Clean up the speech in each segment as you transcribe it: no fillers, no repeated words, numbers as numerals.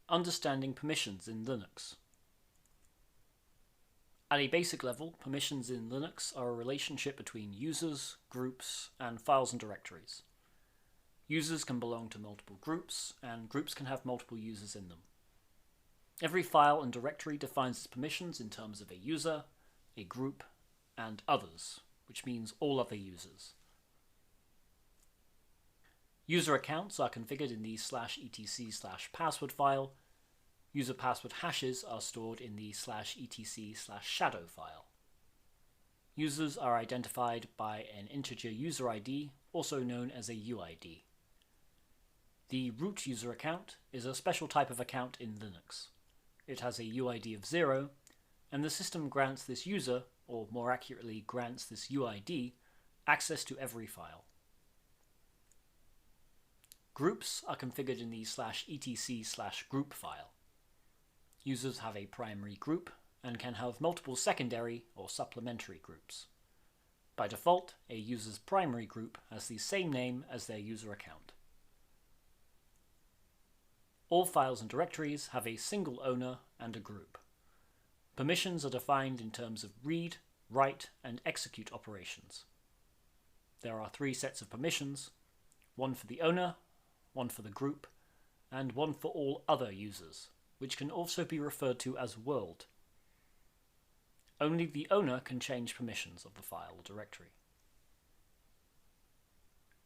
Understanding permissions in Linux. At a basic level, permissions in Linux are a relationship between users, groups, and files and directories. Users can belong to multiple groups, and groups can have multiple users in them. Every file and directory defines its permissions in terms of a user, a group, and others, which means all other users. User accounts are configured in the /etc/password file. User password hashes are stored in the /etc/shadow file. Users are identified by an integer user ID, also known as a UID. The root user account is a special type of account in Linux. It has a UID of 0, and the system grants this user, or more accurately grants this UID, access to every file. Groups are configured in the /etc/group file. Users have a primary group and can have multiple secondary or supplementary groups. By default, a user's primary group has the same name as their user account. All files and directories have a single owner and a group. Permissions are defined in terms of read, write, and execute operations. There are 3 sets of permissions, one for the owner, one for the group, and one for all other users, which can also be referred to as world. Only the owner can change permissions of the file or directory.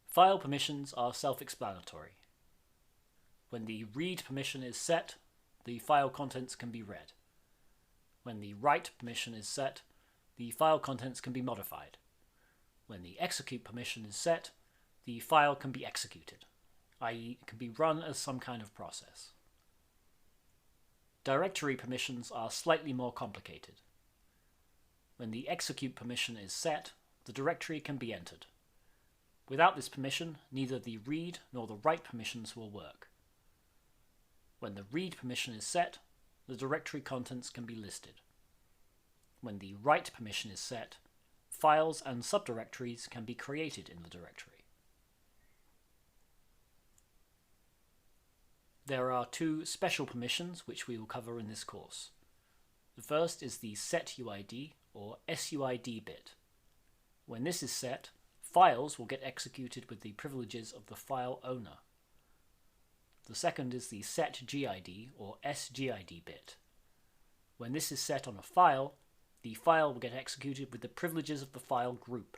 File permissions are self-explanatory. When the read permission is set, the file contents can be read. When the write permission is set, the file contents can be modified. When the execute permission is set, the file can be executed, i.e. it can be run as some kind of process. Directory permissions are slightly more complicated. When the execute permission is set, the directory can be entered. Without this permission, neither the read nor the write permissions will work. When the read permission is set, the directory contents can be listed. When the write permission is set, files and subdirectories can be created in the directory. There are 2 special permissions which we will cover in this course. The first is the setUID or SUID bit. When this is set, files will get executed with the privileges of the file owner. The second is the setGID or SGID bit. When this is set on a file, the file will get executed with the privileges of the file group.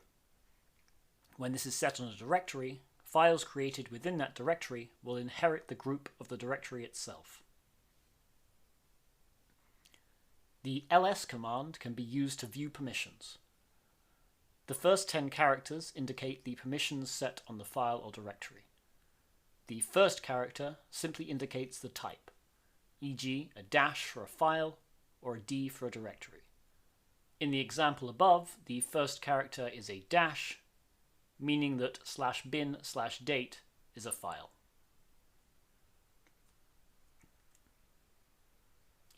When this is set on a directory, files created within that directory will inherit the group of the directory itself. The ls command can be used to view permissions. The first 10 characters indicate the permissions set on the file or directory. The first character simply indicates the type, e.g. a dash for a file or a D for a directory. In the example above, the first character is a dash, meaning that /bin/date is a file.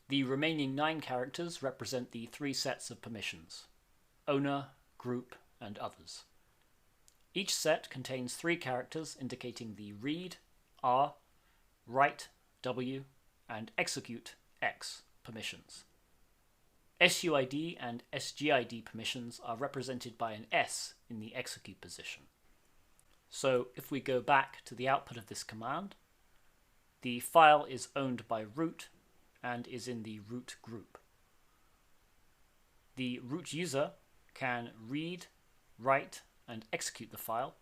The remaining 9 characters represent the 3 sets of permissions: owner, group, and others. Each set contains 3 characters indicating the read, R, write, W, and execute, X, permissions. SUID and SGID permissions are represented by an S in the execute position. So if we go back to the output of this command, the file is owned by root and is in the root group. The root user can read, write, and execute the file.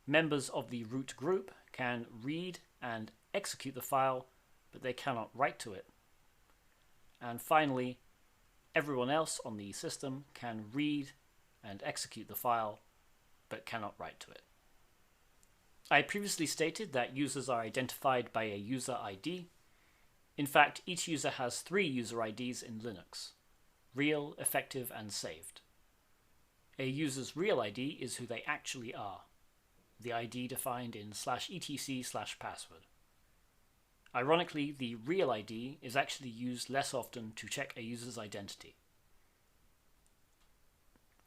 Members of the root group can read and execute the file, but they cannot write to it. And finally, everyone else on the system can read and execute the file, but cannot write to it. I previously stated that users are identified by a user ID. In fact, each user has 3 user IDs in Linux: real, effective, and saved. A user's real ID is who they actually are, the ID defined in /etc/password. Ironically, the real ID is actually used less often to check a user's identity.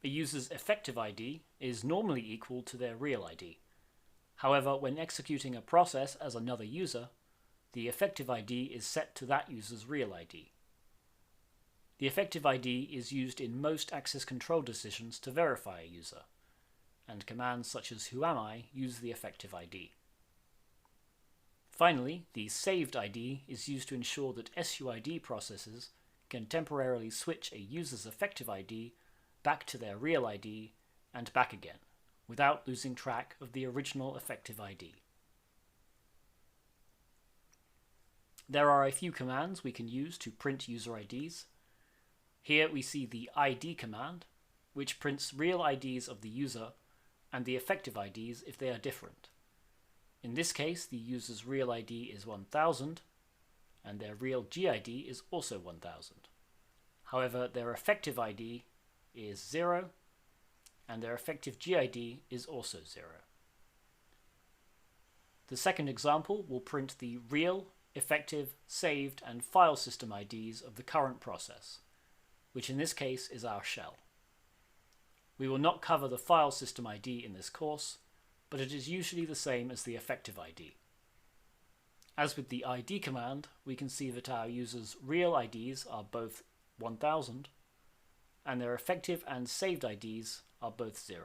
A user's effective ID is normally equal to their real ID. However, when executing a process as another user, the effective ID is set to that user's real ID. The effective ID is used in most access control decisions to verify a user, and commands such as whoami use the effective ID. Finally, the saved ID is used to ensure that SUID processes can temporarily switch a user's effective ID back to their real ID and back again, without losing track of the original effective ID. There are a few commands we can use to print user IDs. Here we see the ID command, which prints real IDs of the user and the effective IDs if they are different. In this case, the user's real ID is 1000, and their real GID is also 1000. However, their effective ID is 0, and their effective GID is also 0. The second example will print the real, effective, saved, and file system IDs of the current process, which in this case is our shell. We will not cover the file system ID in this course, but it is usually the same as the effective ID. As with the ID command, we can see that our users' real IDs are both 1000, and their effective and saved IDs are both 0.